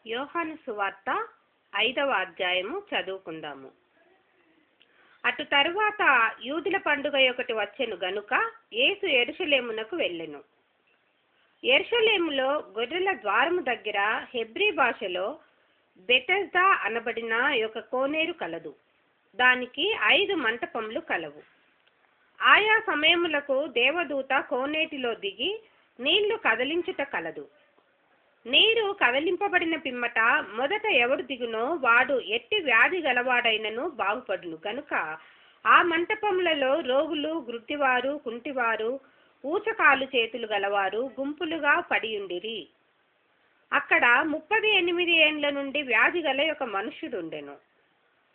యోహాను సువార్త 5వ అధ్యాయము చదువుకుందాము. అటు తరువాత యూదుల పండుగ ఒకటి వచ్చెను గనుక యేసు యెరూషలేమునకు వెళ్ళెను. యెరూషలేములో గొర్రెల ద్వారము దగ్గర హెబ్రీ భాషలో బెతెస్దా అనబడిన ఒక కోనేరు కలదు. దానికి 5 మంటపములు కలవు. ఆయా సమయములకు దేవదూత కోనేటిలో దిగి నీళ్లు కదిలించుట కలదు. నీరు కదిలింపబడిన పిమ్మట మొదట ఎవడు దిగునో వాడు ఎట్టి వ్యాధి గలవాడైనను బాగుపడును గనుక ఆ మంటపములలో రోగులు, గ్రుడ్డివారు, కుంటివారు, ఊచకాలు చేతులు గలవారు గుంపులుగా పడియుండిరి. అక్కడ 38 ఏండ్ల నుండి వ్యాధి గల ఒక మనుష్యుడుండెను.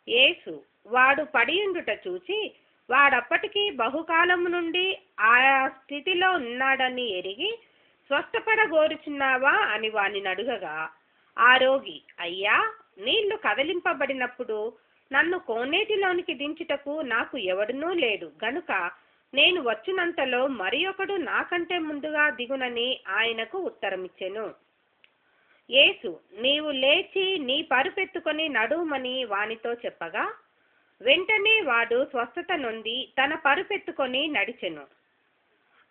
యేసు వాడు పడియుండుట చూచి వాడప్పటికి బహుకాలము నుండి ఆయా స్థితిలో ఉన్నాడని ఎరిగి, స్వస్థపడగోరుచున్నావా అని వానిని అడుగగా, ఆ రోగి, అయ్యా, నీళ్లు కదిలింపబడినప్పుడు నన్ను కోనేటిలోనికి దించుటకు నాకు ఎవడునూ లేడు గనుక నేను వచ్చినంతలో మరి ఒకడు నాకంటే ముందుగా దిగునని ఆయనకు ఉత్తరమిచ్చెను. యేసు, నీవు లేచి నీ పరుపెత్తుకొని నడువుమని వానితో చెప్పగా, వెంటనే వాడు స్వస్థత నొంది తన పరుపెత్తుకొని నడిచెను.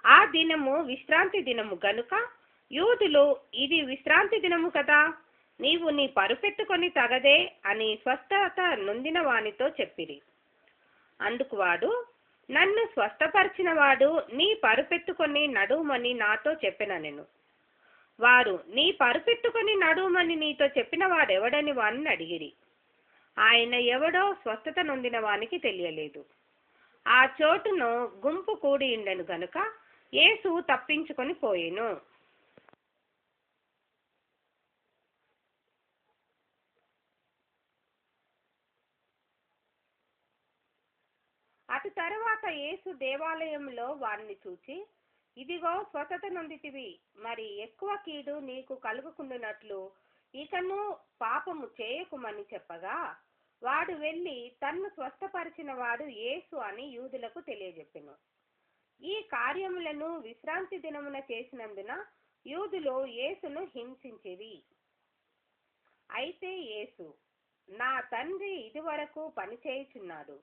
ఆ దినము విశ్రాంతి దినము గనుక యూదులు, ఇది విశ్రాంతి దినము కదా, నీవు నీ పరుపెత్తుకొని తగదే అని స్వస్థత నొందిన వానితో చెప్పిరి. అందుకు వాడు, నన్ను స్వస్థపరిచిన వాడు నీ పరుపెత్తుకొని నడువుమని నాతో చెప్పెననెను. వారు, నీ పరుపెత్తుకొని నడువుమని నీతో చెప్పిన వాడెవడని వానిని అడిగిరి. ఆయన ఎవడో స్వస్థత నొందిన వానికి తెలియలేదు. ఆ చోటును గుంపు కూడి ఉండెను గనుక యేసు తప్పించుకొని పోయెను. అటు తరువాత యేసు దేవాలయంలో వారిని చూచి, ఇదిగో స్వస్థత నొందితివి, మరి ఎక్కువ కీడు నీకు కలుగుకుండునట్లు ఇకను పాపము చేయకుమని చెప్పగా, వాడు వెళ్ళి తన్ను స్వస్థపరిచిన వాడు యేసు అని యూదులకు తెలియజెప్పెను. ఈ కార్యములను విశ్రాంతి దినమున చేసినందున యూదులు యేసును హింసించిరి. అయితే యేసు, నా తండ్రి ఇదివరకు పని చేయుచున్నాడు,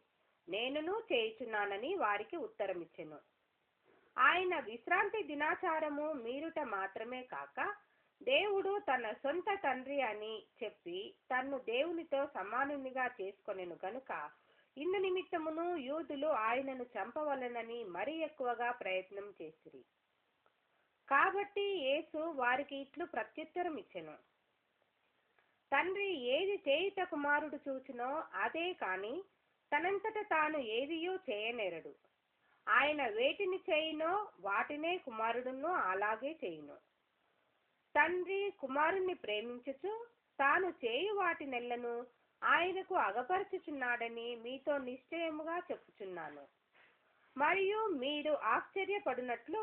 నేనును చేయుచున్నానని వారికి ఉత్తరమిచ్చెను. ఆయన విశ్రాంతి దినాచారము మీరుట మాత్రమే కాక, దేవుడు తన సొంత తండ్రి అని చెప్పి తన్ను దేవునితో సమానునిగా చేసుకొనెను గనుక ఇందు నిమిత్తమును యూదులు ఆయనను చంపవలెనని మరీ ఎక్కువగా ప్రయత్నం చేసిరి. కాబట్టి యేసు వారికి ఇట్లు ప్రత్యుత్తరం ఇచ్చెను, తండ్రి ఏది చేయుట కుమారుడు చూచునో అదే కాని తనంతట తాను ఏదియూ చేయనేరడు. ఆయన వేటిని చేయునో వాటినే కుమారుడును అలాగే చేయును. తండ్రి కుమారుణ్ణి ప్రేమించుచు తాను చేయు వాటినెల్లను ఆయనకు అగపరచుచున్నాడని మీతో నిశ్చయముగా చెప్పుచున్నాను. మరియు మీరు ఆశ్చర్యపడినట్లు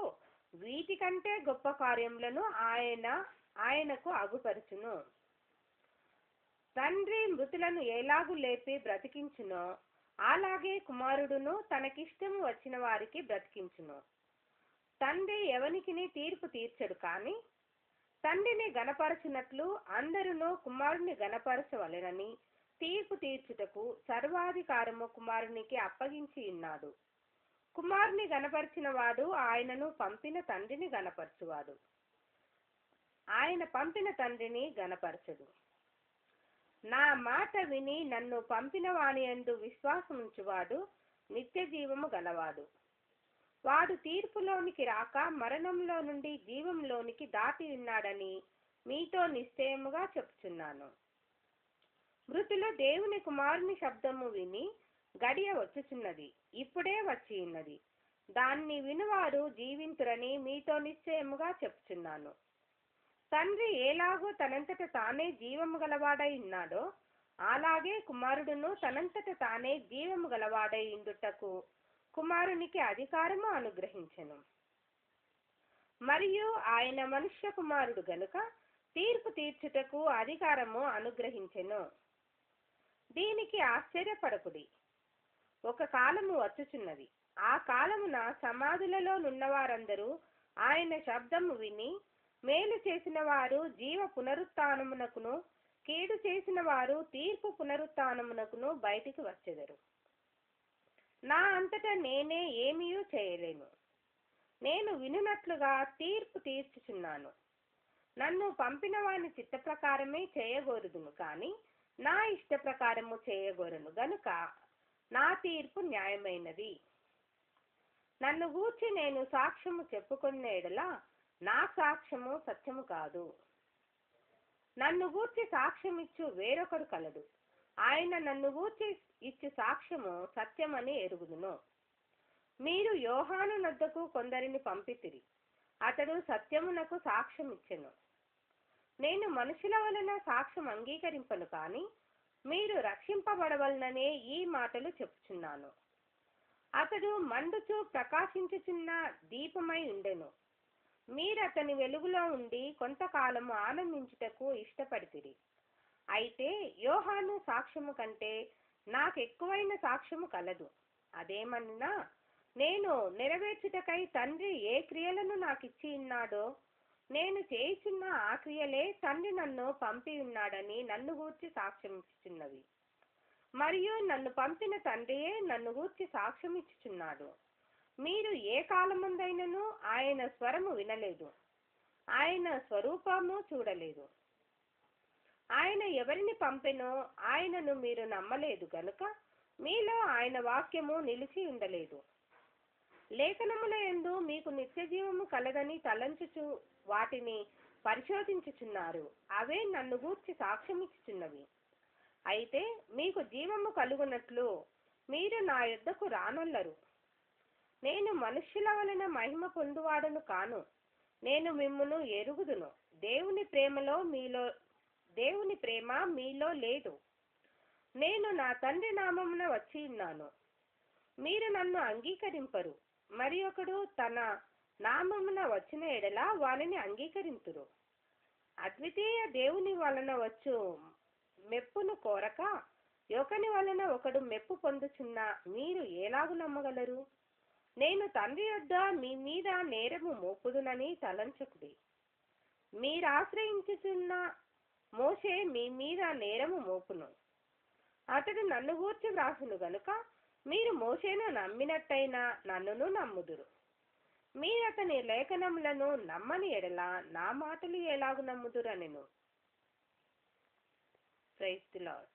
వీటికంటే గొప్ప కార్యములను ఆయనకు అగుపరచును. తండ్రి మృతులను ఎలాగు లేపి బ్రతికించునో అలాగే కుమారుడును తనకిష్టము వచ్చిన వారికి బ్రతికించును. తండ్రి ఎవనికిని తీర్పు తీర్చడు కాని తండ్రిని గణపరచినట్లు అందరును కుమారుని గణపరచవలెనని తీర్పు తీర్చుటకు సర్వాధికారము కుమారునికి అప్పగించి ఉన్నాడు. కుమారుని గణపరిచిన వాడు ఆయనను పంపిన తండ్రిని గణపరచువాడు, ఆయన పంపిన తండ్రిని గణపరచడు. నా మాట విని నన్ను పంపిన వాని యందు విశ్వాసముంచువాడు నిత్య జీవము గలవాడు. వాడు తీర్పులోనికి రాక మరణంలో నుండి జీవంలోనికి దాటి ఉన్నాడని మీతో నిశ్చయముగా చెప్పుచున్నాను. మృతులు దేవుని కుమారుని శబ్దము విని, గడియ వచ్చుచున్నది, ఇప్పుడే వచ్చి ఉన్నది, దాన్ని వినువారు జీవింతురని మీతో నిశ్చయముగా చెప్పుచున్నాను. తండ్రి ఎలాగో తనంతట తానే జీవము గలవాడై ఉన్నాడో అలాగే కుమారుడును తనంతట తానే జీవము గలవాడై ఉండుటకు కుమారునికి అధికారము అనుగ్రహించెను. మరియు ఆయన మనుష్య కుమారుడు గనుక తీర్పు తీర్చుటకు అధికారము అనుగ్రహించెను. దీనికి ఆశ్చర్యపడకుడి, ఒక కాలము వచ్చుచున్నది, ఆ కాలమున సమాధులలో నున్నవారందరూ ఆయన శబ్దము విని మేలు చేసిన వారు జీవ పునరుత్థానమునకును కీడు చేసిన వారు తీర్పు పునరుత్థానమునకును బయటికి వచ్చెదరు. నా అంతటా నేనే ఏమీయూ చేయలేను. నేను వినునట్లుగా తీర్పు తీర్చుచున్నాను. నన్ను పంపిన వాని చిత్త ప్రకారమే చేయగోరుదును, కానీ నా ఇష్ట ప్రకారము చేయగోరను గనుక నా తీర్పు న్యాయమైనది. నన్ను గూర్చి నేను సాక్ష్యము చెప్పుకున్న ఎడల నా సాక్ష్యము సత్యము కాదు. నన్ను గూర్చి సాక్ష్యమిచ్చు వేరొకడు కలడు. ఆయన నన్ను గూర్చి ఇచ్చు సాక్ష్యము సత్యమని ఎరుగుదును. మీరు యోహాను నొద్దకు కొందరిని పంపితిరి. అతడు సత్యమునకు సాక్ష్యమిచ్చెను. నేను మనుషుల వలన సాక్ష్యం అంగీకరింపను, కానీ మీరు రక్షింపబడవలననే ఈ మాటలు చెప్పుచున్నాను. అతడు మండుచు ప్రకాశించుచున్న దీపమై ఉండెను. మీరతని వెలుగులో ఉండి కొంతకాలము ఆనందించుటకు ఇష్టపడితిరి. అయితే యోహాను సాక్ష్యము కంటే నాకెక్కువైన సాక్ష్యము కలదు. అదేమన్నా, నేను నెరవేర్చుటకై తండ్రి ఏ క్రియలను నాకిచ్చి ఉన్నాడో నేను చేయుచున్న ఆ క్రియలే తండ్రి నన్ను పంపి ఉన్నాడని నన్ను గూర్చి సాక్ష్యం ఇచ్చుచున్నవి. మరియు నన్ను పంపిన తండ్రియే నన్ను గూర్చి సాక్ష్యం ఇచ్చుచున్నాడు. మీరు ఏ కాలమందైనను ఆయన స్వరము వినలేదు, ఆయన స్వరూపము చూడలేదు. ఆయన ఎవరిని పంపెనో ఆయనను మీరు నమ్మలేదు గనుక మీలో ఆయన వాక్యము నిలిచి ఉండలేదు. లేఖనముల యందు మీకు నిత్యజీవము కలదని తలంచుచు వాటిని పరిశోధించుచున్నారు. అవే నన్ను గూర్చి సాక్ష్యమిచ్చుచున్నవి. అయితే మీకు జీవము కలుగునట్లు మీరు నా యొద్దకు రానొల్లరు. నేను మనుష్యుల వలన మహిమ పొందువాడను కాను. నేను మిమ్మును ఎరుగుదును. దేవుని ప్రేమ మీలో లేదు. నేను నా తండ్రి నామమున వచ్చి ఉన్నాను. మీరు నన్ను అంగీకరింపరు. మరి ఒకడు తన నామమున వచ్చిన ఎడల వానిని అంగీకరింతురు. అద్వితీయ దేవుని వలన వచ్చు మెప్పును కోరక ఒకని వలన ఒకడు మెప్పు పొందుచున్న మీరు ఎలాగు నమ్మగలరు? నేను తండ్రి యొద్ద మీ మీద నేరము మోపుదునని తలంచకుడి. మీరాశ్రయించుచున్న మోషే మీ మీద నేరము మోపును. అతడు నన్ను గూర్చి వ్రాసును గనుక మీరు మోషేను నమ్మినట్టయినా నన్నును నమ్ముదురు. మీరతని లేఖనములను నమ్మని ఎడల నా మాటలు ఎలాగు నమ్ముదురనెను. Praise the lord.